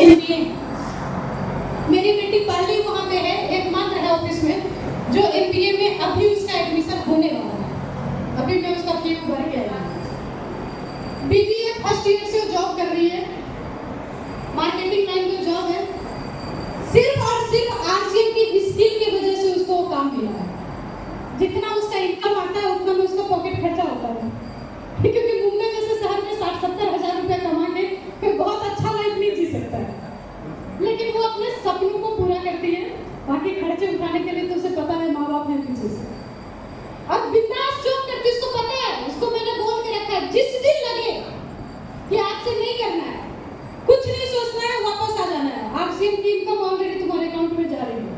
MBA. मेरी बेटी पहली वहाँ पे है, एकमात्र है ऑफिस में जो एमबीए में अभी उसका एडमिशन होने वाला है। अभी मैं उसका फी भर के आई हूँ। बीबीए फर्स्ट ईयर से जॉब कर रही है, मार्केटिंग लाइन में जॉब है। सिर्फ और सिर्फ आरसीएम की स्किल की वजह से उसको काम मिला है। जितना उसका इनकम आता है उतना में उसका पॉकेट खर्चा होता है, क्योंकि मुंबई जैसे शहर में 60-70 हजार रुपया कमा के कोई बहुत अच्छा लाइफ नहीं जी सकता है, लेकिन वो अपने सपनों को पूरा करती है। बाकी खर्चे उठाने के लिए तो उसे पता है माँ बाप है पीछे से। अब बिंदास जॉब करती, उसको पता है, उसको मैंने बोल के रखा है जिस दिन लगे कि आज से नहीं करना है, कुछ नहीं सोचना है, वापस आ जाना है। आरसीएम की इनकम ऑलरेडी तुम्हारे अकाउंट में जा रही है।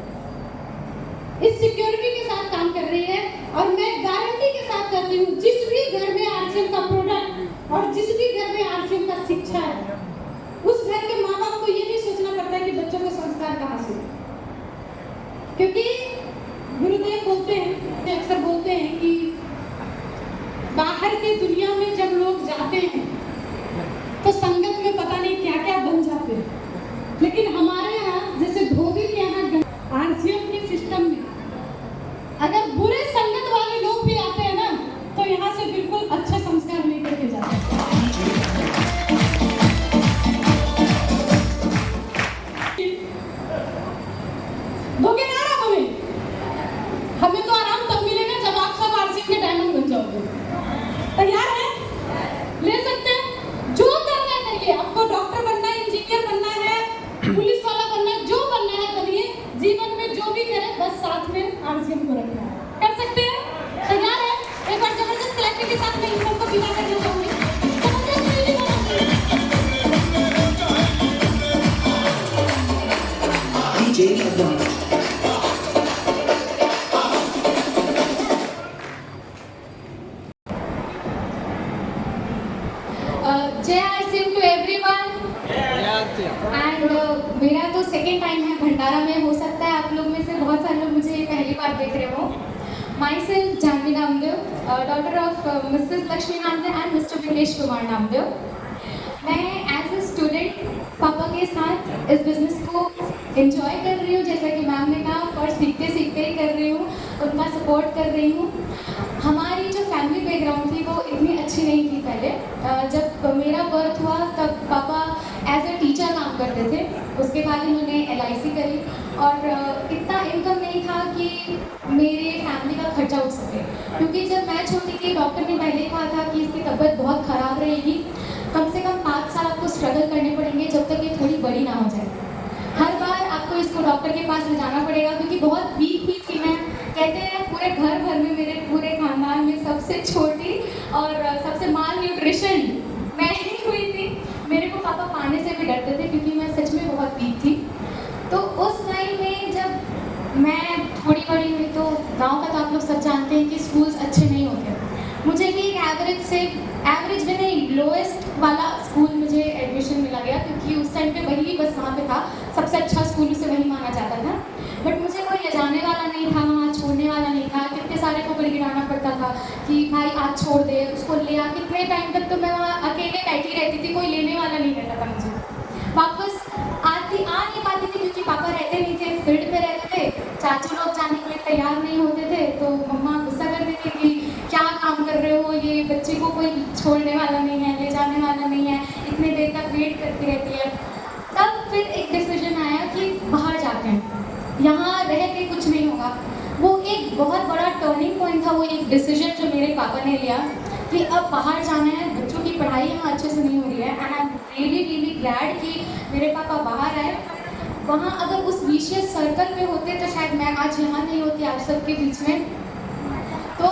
इस सिक्योरिटी के साथ काम कर रही है और मैं गारंटी के साथ कहती हूँ जिस भी घर में आरसीएम का प्रोडक्ट और जिस भी घर में आरसीएम का शिक्षा है, उस घर के माँ बाप को ये नहीं सोचना पड़ता है कि बच्चों को संस्कार कहाँ से, क्योंकि गुरुदेव बोलते हैं, अक्सर बोलते हैं कि बाहर की दुनिया में जब लोग जाते हैं तो संगत में पता नहीं क्या क्या बन जाते हैं, लेकिन हमारे यहाँ जैसे धोबी के यहाँ आरसीएम के सिस्टम में अगर बुरे संगत वाले लोग भी आते हैं ना तो यहाँ से बिल्कुल अच्छे संस्कार लेकर के जाते हैं। दोगे ना आराम हमें? हमें तो आराम तब मिलेगा जब आप सब आरसीएम के डायमंड बन जाओगे। तैयार है? ले सकते हैं, जो करना है करिए। आपको डॉक्टर बनना है, इंजीनियर बनना है, पुलिस वाला बनना है, जो बनना है बनिए। जीवन में जो भी करें बस साथ में आरसीएम को रखना है। कर सकते हैं? तैयार है? एक बार जबरदस्त क्लैपिंग के साथ मैं इन सबको विदा करना चाहूंगी। जय आरसीएम टू एवरीवन। एंड मेरा तो सेकेंड टाइम है भंडारा में। हो सकता है आप लोग में से बहुत सारे लोग मुझे पहली बार देख रहे हो। Myself Janvi Namdev, daughter of Mrs Lakshmi Namdev and Mister Vikesh Kumar Namdev. मैं एज ए स्टूडेंट पापा के साथ इस बिजनेस को एंजॉय कर रही हूँ, जैसा कि मैम ने कहा, और सीखते सीखते ही कर रही हूँ, उनका सपोर्ट कर रही हूँ। हमारी जो फैमिली बैकग्राउंड थी वो इतनी अच्छी नहीं थी पहले। जब मेरा बर्थ हुआ तब पापा एज ए टीचर काम करते थे, उसके बाद इन्होंने LIC करी और इतना इनकम नहीं था कि मेरे फैमिली का खर्चा उठ सके, क्योंकि जब मैं छोटी थी डॉक्टर ने पहले कहा था कि इसकी तबीयत बहुत ख़राब रहेगी, कम से कम 5 साल आपको स्ट्रगल करने पड़ेंगे जब तक ये थोड़ी बड़ी ना हो जाए। हर बार आपको इसको डॉक्टर के पास ले जाना पड़ेगा, क्योंकि बहुत वीक ही थी मैं। कहते हैं पूरे घर भर में, मेरे पूरे खानदान में सबसे छोटी और सबसे माल न्यूट्रिशन मैं ही हुई थी। मेरे को पापा पाने से भी डरते थे क्योंकि मैं सच में बहुत वीक थी। तो उस टाइम में जब मैं थोड़ी बड़ी हुई तो गांव का तो आप लोग सब जानते हैं कि स्कूल्स अच्छे नहीं होते। मुझे भी एक एवरेज में नहीं, लोएस्ट वाला स्कूल मुझे एडमिशन मिला गया, क्योंकि उस टाइम पे वही बस वहाँ पे था, सबसे अच्छा स्कूल उसे वही माना जाता था। बट मुझे कोई ले जाने वाला नहीं था, वहाँ छोड़ने वाला नहीं था। कितने सारे को गिराना पड़ता था कि भाई आज छोड़ दे, उसको ले आ। कितने टाइम तक तो मैं वहाँ अकेले बैठी रहती थी, कोई लेने वाला नहीं रहता था मुझे। वापस आ नहीं पाती थी क्योंकि पापा रहते नहीं थे, फील्ड पे रहते थे। चाचू लोग जाने के लिए तैयार नहीं होते थे, तो मम्मा गुस्सा करती थी कि क्या काम कर रहे हो, ये बच्चे को कोई छोड़ने वाला नहीं है, ले जाने वाला नहीं है, इतने देर तक वेट करती रहती है। तब फिर एक डिसीजन आया कि बाहर जाते हैं, यहाँ रह के कुछ नहीं होगा। वो एक बहुत बड़ा टर्निंग पॉइंट था, वो एक डिसीजन जो मेरे पापा ने लिया कि अब बाहर जाना है, बच्चों की पढ़ाई यहाँ अच्छे से नहीं हो रही है। And I am really glad कि मेरे पापा बाहर आए। वहाँ अगर उस विशियस सर्कल में होते तो शायद मैं आज यहाँ नहीं होती आप सबके बीच में। तो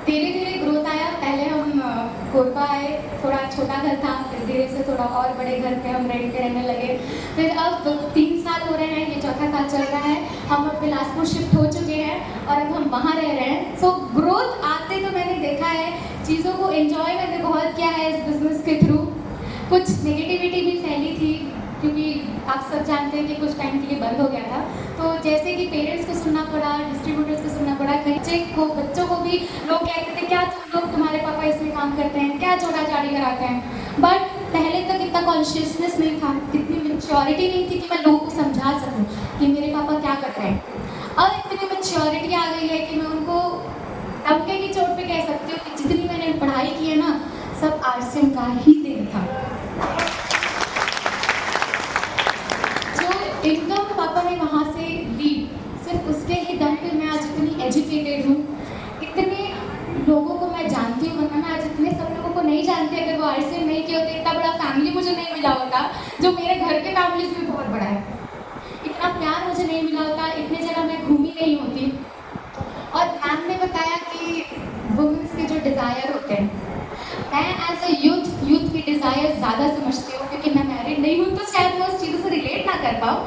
धीरे धीरे ग्रोथ आया। पहले हम कोरबा आए, थोड़ा छोटा घर था, फिर धीरे से थोड़ा और बड़े घर पे हम रेंट पे रहने लगे। फिर अब 3 साल हो रहे हैं, ये चौथा साल चल रहा है, हम अब बिलासपुर शिफ्ट हो चुके हैं और अब हम वहाँ रह रहे हैं। सो ग्रोथ आते तो मैंने देखा है, चीज़ों को एंजॉय मैंने बहुत किया है इस बिजनेस के थ्रू। कुछ नेगेटिविटी भी फैली थी क्योंकि आप सब जानते हैं कि कुछ टाइम के लिए बंद हो गया था। तो जैसे कि पेरेंट्स को सुनना पड़ा, डिस्ट्रीब्यूटर्स को सुनना पड़ा, बच्चों को भी लोग कहते थे क्या तुम लोग, तुम्हारे पापा इसमें काम करते हैं क्या, जोड़ा जाड़ी कराते हैं। बट पहले तक इतना कॉन्शियसनेस नहीं था, इतनी मैच्योरिटी नहीं थी कि मैं लोगों को समझा सकूं कि मेरे पापा क्या कर रहे हैं। अब इतनी मैच्योरिटी आ गई है कि मैं उनको टमके की चोट पे कह सकती हूँ कि जितनी मैंने पढ़ाई की है ना, सब आरसीएम का ही देन था। जो इनकम पापा ने वहाँ से ली, सिर्फ उसके ही दम पे मैं आज इतनी एजुकेटेड हूँ, इतने लोगों को मैं जानती हूँ, वरना मैं आज इतने सब लोगों को नहीं जानती अगर वो आरसीएम नहीं किए होते। इतना बड़ा फैमिली मुझे नहीं मिला होता, जो मेरे घर के फैमिली से भी बहुत बड़ा है। इतना प्यार मुझे नहीं मिला होता, इतने जगह मैं घूमी नहीं होती। और मैम ने बताया कि वुमेन्स के जो डिज़ायर होते हैं, मैं एज अ यूथ की डिज़ायर ज़्यादा समझती हूँ, क्योंकि मैं मैरिड नहीं हूँ तो शायद मैं उस चीज़ों से रिलेट ना कर पाऊँ,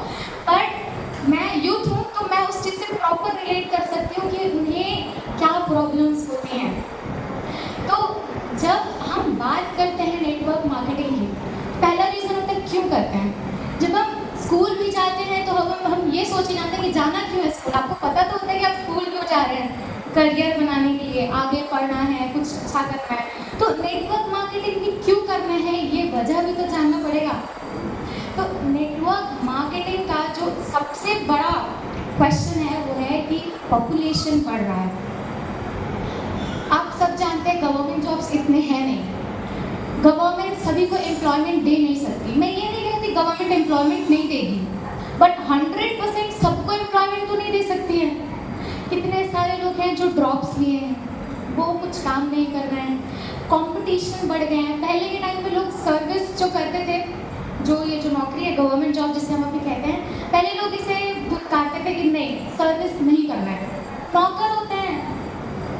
बट मैं यूथ हूँ तो मैं उस चीज़ से प्रॉपर रिलेट कर सकती हूँ कि उन्हें क्या प्रॉब्लम्स होती हैं। तो जब हम बात करते हैं नेटवर्क मार्केटिंग की, पहला रीज़न होता है क्यों करते हैं। जब हम स्कूल भी जाते हैं तो हम ये सोच जाते हैं कि जाना क्यों है स्कूल। आपको पता तो होता है कि आप स्कूल क्यों जा रहे हैं, करियर बनाने के लिए, आगे पढ़ना है, कुछ अच्छा करना है। तो नेटवर्क मार्केटिंग भी क्यों करना है, ये वजह भी तो जानना पड़ेगा। तो नेटवर्क मार्केटिंग का जो सबसे बड़ा क्वेश्चन है वो है कि पॉपुलेशन बढ़ रहा है। आप सब जानते हैं गवर्नमेंट जॉब्स इतने हैं नहीं, गवर्नमेंट सभी को एम्प्लॉयमेंट दे नहीं सकती। मैं ये नहीं कहती गवर्नमेंट एम्प्लॉयमेंट नहीं देगी, बट 100% सबको एम्प्लॉयमेंट तो नहीं दे सकती है। कितने सारे लोग हैं जो ड्रॉप्स लिए हैं, वो कुछ काम नहीं कर रहे हैं, कंपटीशन बढ़ गए हैं। पहले के टाइम पे लोग सर्विस जो करते थे, ये जो नौकरी है गवर्नमेंट जॉब जिसे हम अभी कहते हैं, पहले लोग इसे धुतकारते थे कि नहीं सर्विस नहीं करना है, नौकर होते हैं।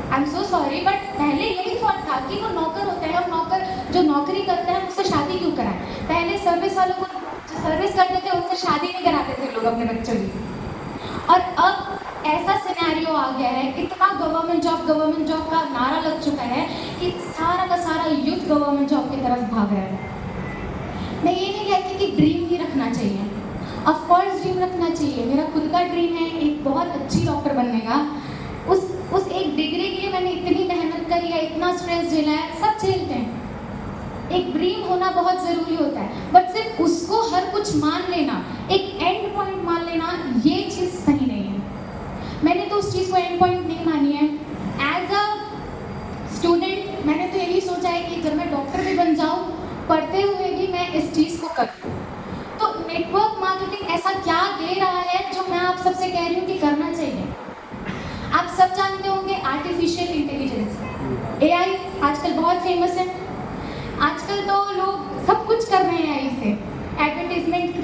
I am so sorry, but पहले यही थॉट था कि वो नौकर होते हैं, और नौकर जो नौकरी करते हैं उससे शादी क्यों कराएं। पहले सर्विस वालों को जो सर्विस करते थे उनसे शादी नहीं कराते थे लोग अपने बच्चों की। और अब ऐसा सिनेरियो आ गया है, इतना गवर्नमेंट जॉब का नारा लग चुका है कि सारा का सारा यूथ गवर्नमेंट जॉब की तरफ भाग रहा है। मैं ये नहीं कहती कि ड्रीम ही रखना चाहिए, ऑफ कोर्स ड्रीम रखना चाहिए। मेरा खुद का ड्रीम है एक बहुत अच्छी डॉक्टर बनने का। उस एक डिग्री के लिए मैंने इतनी मेहनत करी है, इतना स्ट्रेस झेला है, सब झेलते हैं। एक ड्रीम होना बहुत ज़रूरी होता है, बट सिर्फ उसको हर कुछ मान लेना, एक एंड पॉइंट मान लेना, ये चीज़ सही नहीं है। मैंने तो उस चीज़ को एंड पॉइंट नहीं मानी है। एज अ स्टूडेंट मैंने तो यही सोचा है कि जब मैं डॉक्टर भी बन जाऊँ, पढ़ते हुए भी मैं इस चीज़ को करूँ। तो नेटवर्क मार्केटिंग ऐसा क्या दे रहा है जो मैं आप सबसे कह रही हूँ कि करना चाहिए। आप सब जानते होंगे आर्टिफिशियल इंटेलिजेंस, एआई आजकल बहुत फेमस है। आजकल तो लोग सब कुछ कर रहे हैं एआई से, एडवर्टाइजमेंट